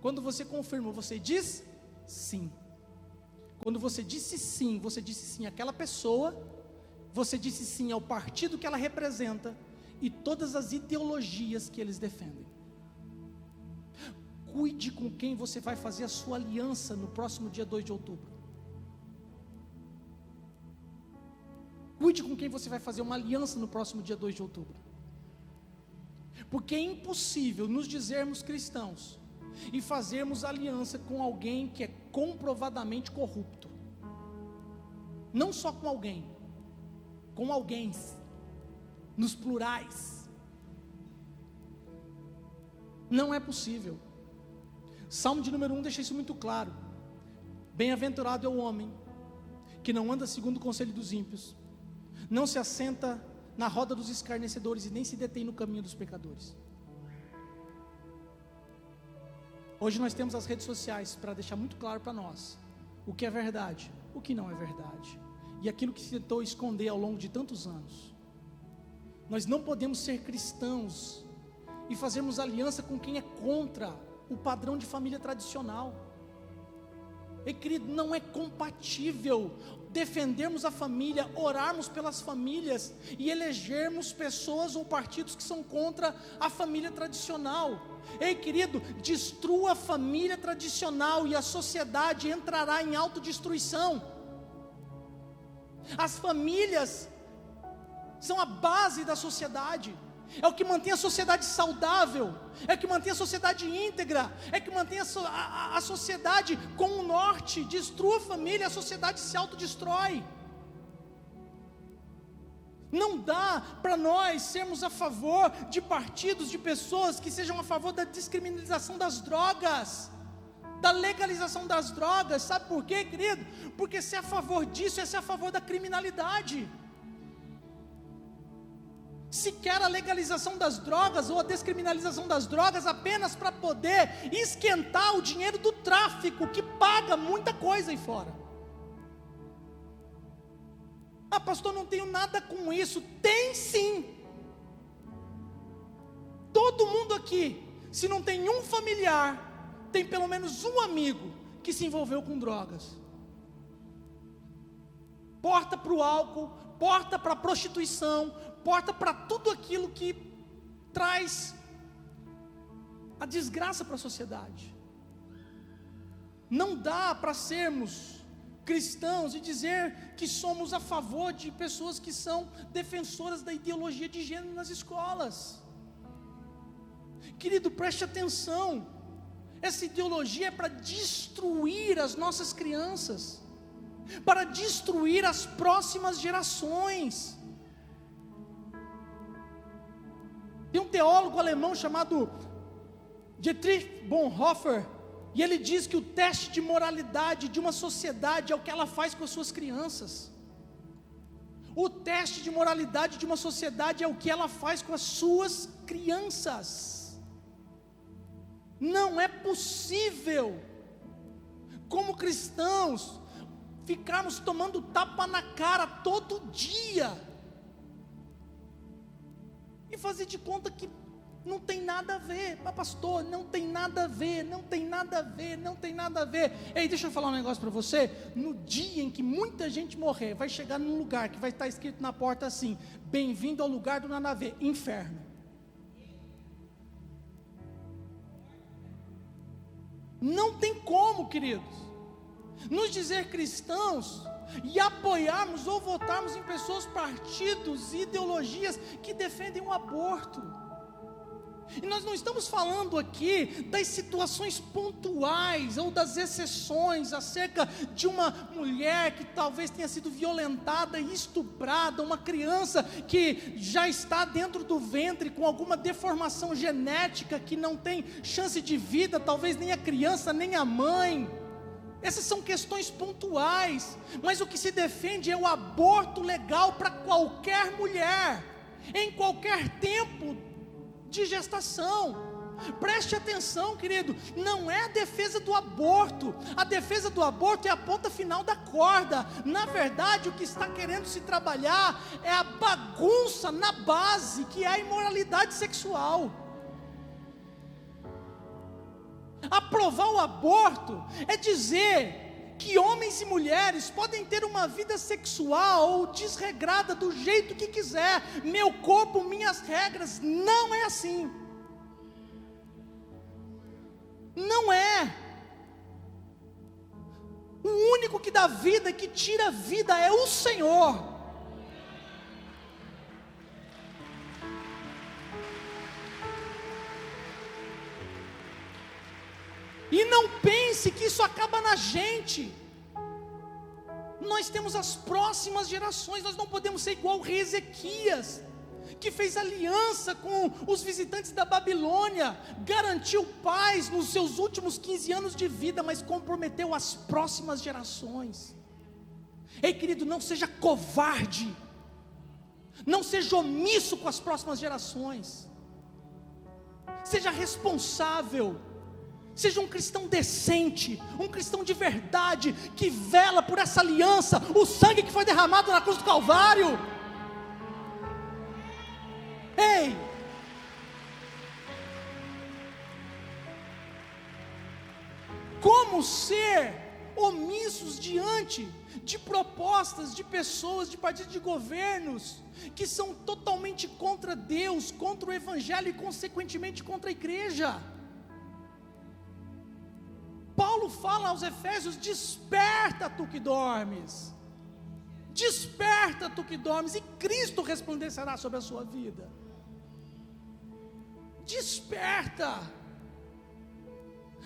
Quando você confirma, você diz sim. Quando você disse sim àquela pessoa, você disse sim ao partido que ela representa e todas as ideologias que eles defendem. Cuide com quem você vai fazer a sua aliança no próximo dia 2 de outubro. Cuide com quem você vai fazer uma aliança no próximo dia 2 de outubro. Porque é impossível nos dizermos cristãos e fazermos aliança com alguém que é comprovadamente corrupto. Não só com alguém, com alguém, nos plurais. Não é possível. Salmo de número 1 deixa isso muito claro: bem-aventurado é o homem que não anda segundo o conselho dos ímpios, não se assenta na roda dos escarnecedores e nem se detém no caminho dos pecadores. Hoje nós temos as redes sociais para deixar muito claro para nós o que é verdade, o que não é verdade, e aquilo que se tentou esconder ao longo de tantos anos. Nós não podemos ser cristãos e fazermos aliança com quem é contra o padrão de família tradicional. E querido, não é compatível defendermos a família, orarmos pelas famílias e elegermos pessoas ou partidos que são contra a família tradicional. Ei querido, destrua a família tradicional e a sociedade entrará em autodestruição. As famílias são a base da sociedade, é o que mantém a sociedade saudável, é o que mantém a sociedade íntegra, é o que mantém a sociedade com o norte. Destrua a família, a sociedade se autodestrói. Não dá para nós sermos a favor de partidos, de pessoas que sejam a favor da descriminalização das drogas, da legalização das drogas. Sabe por quê, querido? Porque se é a favor disso, é ser a favor da criminalidade. Se quer a legalização das drogas ou a descriminalização das drogas apenas para poder esquentar o dinheiro do tráfico, que paga muita coisa aí fora. Ah, pastor, não tenho nada com isso. Tem sim. Todo mundo aqui, se não tem um familiar, tem pelo menos um amigo que se envolveu com drogas. Porta para o álcool, porta para a prostituição, porta para tudo aquilo que traz a desgraça para a sociedade. Não dá para sermos cristãos e dizer que somos a favor de pessoas que são defensoras da ideologia de gênero nas escolas. Querido, preste atenção, essa ideologia é para destruir as nossas crianças, para destruir as próximas gerações. Tem um teólogo alemão chamado Dietrich Bonhoeffer, e ele diz que o teste de moralidade de uma sociedade é o que ela faz com as suas crianças. O teste de moralidade de uma sociedade é o que ela faz com as suas crianças. Não é possível, como cristãos, ficarmos tomando tapa na cara todo dia e fazer de conta que não tem nada a ver. Pastor, não tem nada a ver, não tem nada a ver, não tem nada a ver. Ei, deixa eu falar um negócio para você. No dia em que muita gente morrer, vai chegar num lugar que vai estar escrito na porta assim: bem-vindo ao lugar do nada a ver, inferno. Não tem como, queridos, nos dizer cristãos e apoiarmos ou votarmos em pessoas, partidos e ideologias que defendem o aborto. E nós não estamos falando aqui das situações pontuais ou das exceções acerca de uma mulher que talvez tenha sido violentada e estuprada, uma criança que já está dentro do ventre com alguma deformação genética que não tem chance de vida, talvez nem a criança nem a mãe. Essas são questões pontuais, mas o que se defende é o aborto legal para qualquer mulher, em qualquer tempo de gestação. Preste atenção, querido, não é a defesa do aborto. A defesa do aborto é a ponta final da corda. Na verdade, o que está querendo se trabalhar é a bagunça na base, que é a imoralidade sexual. Aprovar o aborto é dizer que homens e mulheres podem ter uma vida sexual desregrada do jeito que quiser, meu corpo, minhas regras. Não é assim. Não é. O único que dá vida e que tira vida é o Senhor. E não pense que isso acaba na gente. Nós temos as próximas gerações. Nós não podemos ser igual o rei Ezequias, que fez aliança com os visitantes da Babilônia, garantiu paz nos seus últimos 15 anos de vida, mas comprometeu as próximas gerações. Ei, querido, não seja covarde, não seja omisso com as próximas gerações, seja responsável. Seja um cristão decente, um cristão de verdade, que vela por essa aliança, o sangue que foi derramado na cruz do Calvário. Ei! Como ser omissos diante de propostas de pessoas, de partidos, de governos, que são totalmente contra Deus, contra o Evangelho e consequentemente contra a igreja. Paulo fala aos Efésios: desperta tu que dormes, desperta tu que dormes, e Cristo resplandecerá sobre a sua vida. Desperta.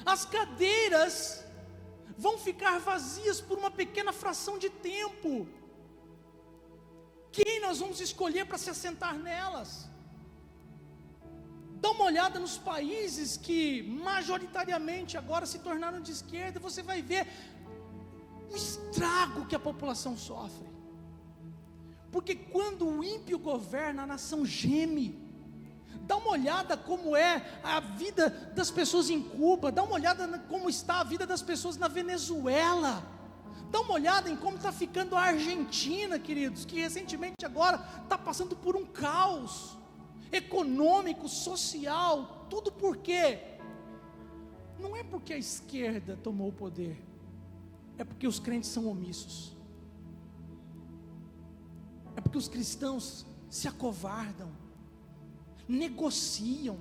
As cadeiras vão ficar vazias por uma pequena fração de tempo. Quem nós vamos escolher para se assentar nelas? Dá uma olhada nos países que majoritariamente agora se tornaram de esquerda, você vai ver o estrago que a população sofre. Porque quando o ímpio governa, a nação geme. Dá uma olhada como é a vida das pessoas em Cuba, dá uma olhada como está a vida das pessoas na Venezuela, dá uma olhada em como está ficando a Argentina, queridos, que recentemente agora está passando por um caos econômico, social, tudo por quê? Não é porque a esquerda tomou o poder, é porque os crentes são omissos, é porque os cristãos se acovardam, negociam.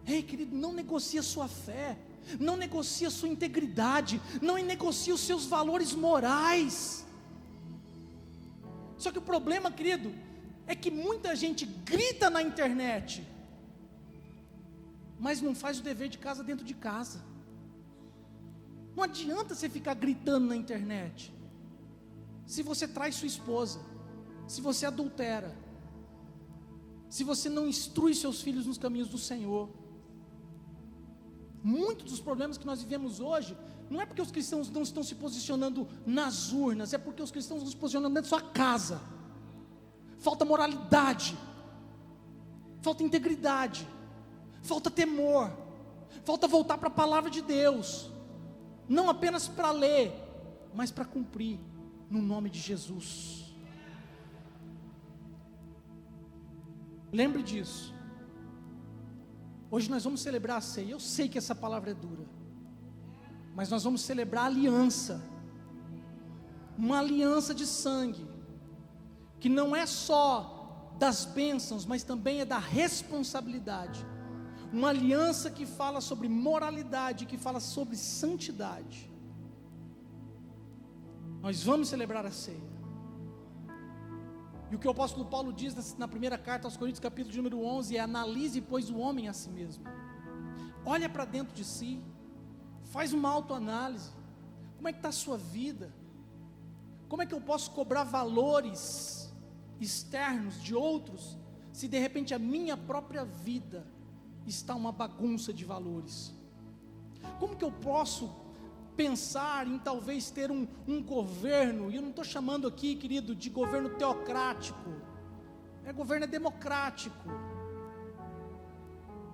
Ei, querido, não negocia sua fé, não negocia sua integridade, não negocia os seus valores morais. Só que o problema, querido, é que muita gente grita na internet, mas não faz o dever de casa dentro de casa. Não adianta você ficar gritando na internet, se você traz sua esposa, se você adultera, se você não instrui seus filhos nos caminhos do Senhor. Muitos dos problemas que nós vivemos hoje, não é porque os cristãos não estão se posicionando nas urnas, é porque os cristãos não se posicionam dentro da sua casa. Falta moralidade, falta integridade, falta temor, falta voltar para a palavra de Deus, não apenas para ler, mas para cumprir, no nome de Jesus. Lembre disso. Hoje nós vamos celebrar a ceia. Eu sei que essa palavra é dura, mas nós vamos celebrar a aliança, uma aliança de sangue, que não é só das bênçãos, mas também é da responsabilidade. Uma aliança que fala sobre moralidade, que fala sobre santidade. Nós vamos celebrar a ceia. E o que o apóstolo Paulo diz na primeira carta aos Coríntios, capítulo de número 11, é: analise, pois, o homem a si mesmo. Olha para dentro de si, faz uma autoanálise. Como é que está a sua vida? Como é que eu posso cobrar valores externos de outros, se de repente a minha própria vida está uma bagunça de valores? Como que eu posso pensar em talvez ter um governo, e eu não estou chamando aqui, querido, de governo teocrático, governo é democrático,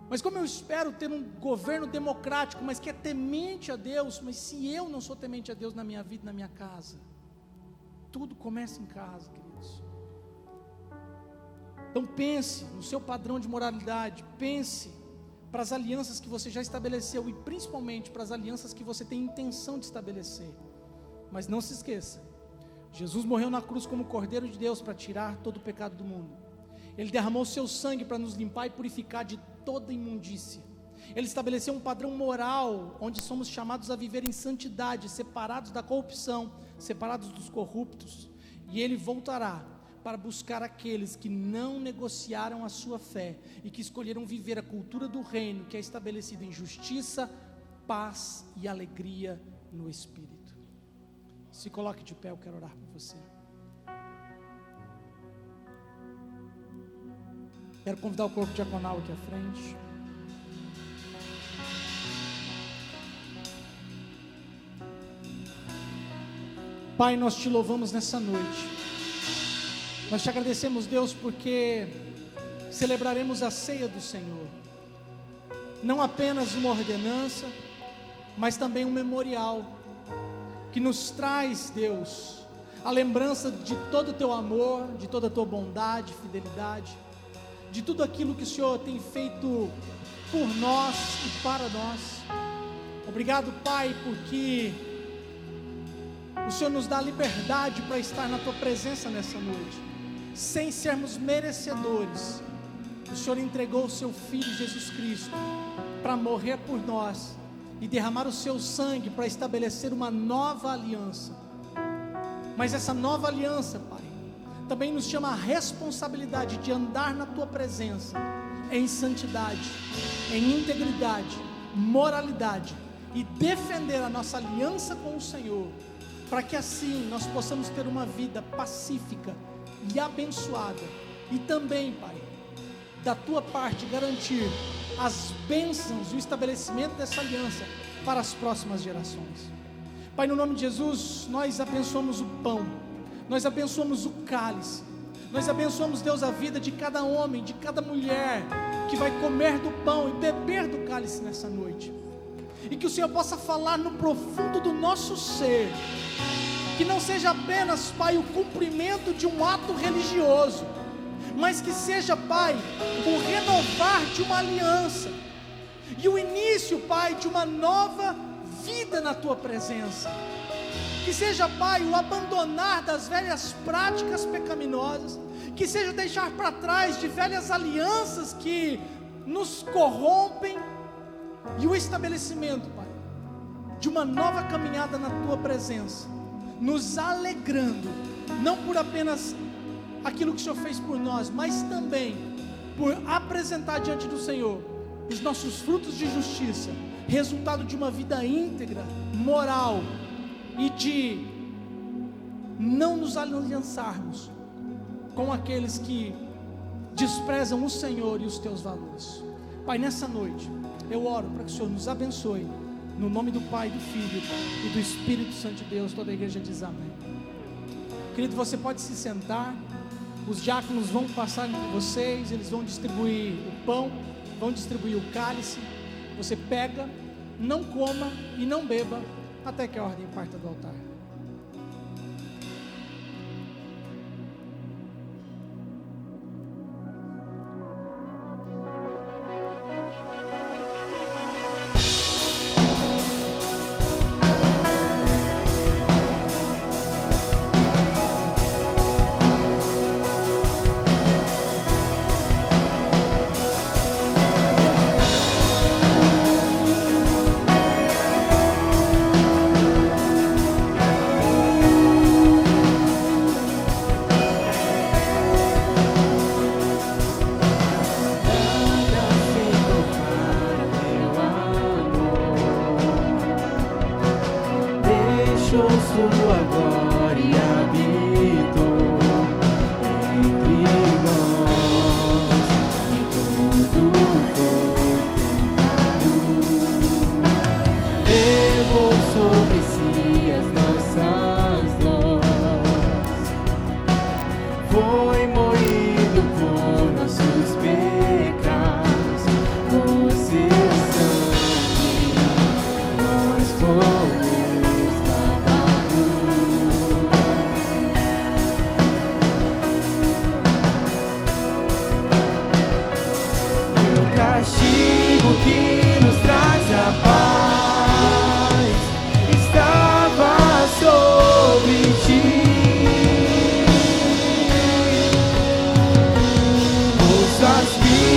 mas como eu espero ter um governo democrático, mas que é temente a Deus, mas se eu não sou temente a Deus na minha vida, na minha casa, tudo começa em casa, queridos. Então pense no seu padrão de moralidade, pense para as alianças que você já estabeleceu, e principalmente para as alianças que você tem intenção de estabelecer. Mas não se esqueça, Jesus morreu na cruz como Cordeiro de Deus para tirar todo o pecado do mundo. Ele derramou o seu sangue para nos limpar e purificar de toda imundícia. Ele estabeleceu um padrão moral, onde somos chamados a viver em santidade, separados da corrupção, separados dos corruptos. E Ele voltará para buscar aqueles que não negociaram a sua fé e que escolheram viver a cultura do reino, que é estabelecida em justiça, paz e alegria no Espírito. Se coloque de pé, eu quero orar por você. Quero convidar o corpo diaconal aqui à frente. Pai, nós te louvamos nessa noite. Nós te agradecemos, Deus, porque celebraremos a ceia do Senhor, não apenas uma ordenança, mas também um memorial, que nos traz, Deus, a lembrança de todo o teu amor, de toda a tua bondade, fidelidade, de tudo aquilo que o Senhor tem feito por nós e para nós. Obrigado, Pai, porque o Senhor nos dá liberdade para estar na tua presença nessa noite, sem sermos merecedores. O Senhor entregou o seu Filho Jesus Cristo para morrer por nós e derramar o seu sangue para estabelecer uma nova aliança. Mas essa nova aliança, Pai, também nos chama a responsabilidade de andar na tua presença em santidade, em integridade, moralidade, e defender a nossa aliança com o Senhor, para que assim nós possamos ter uma vida pacífica e abençoada, e também, Pai, da tua parte garantir as bênçãos e o estabelecimento dessa aliança para as próximas gerações. Pai, no nome de Jesus, nós abençoamos o pão, nós abençoamos o cálice, nós abençoamos, Deus, a vida de cada homem, de cada mulher que vai comer do pão e beber do cálice nessa noite, e que o Senhor possa falar no profundo do nosso ser, que não seja apenas, Pai, o cumprimento de um ato religioso, mas que seja, Pai, o renovar de uma aliança, e o início, Pai, de uma nova vida na tua presença. Que seja, Pai, o abandonar das velhas práticas pecaminosas, que seja deixar para trás de velhas alianças que nos corrompem, e o estabelecimento, Pai, de uma nova caminhada na tua presença, nos alegrando, não por apenas aquilo que o Senhor fez por nós, mas também por apresentar diante do Senhor os nossos frutos de justiça, resultado de uma vida íntegra, moral, e de não nos aliançarmos com aqueles que desprezam o Senhor e os teus valores. Pai, nessa noite eu oro para que o Senhor nos abençoe, no nome do Pai, do Filho e do Espírito Santo de Deus. Toda a igreja diz amém. Querido, você pode se sentar, os diáconos vão passar entre vocês, eles vão distribuir o pão, vão distribuir o cálice. Você pega, não coma e não beba até que a ordem parta do altar.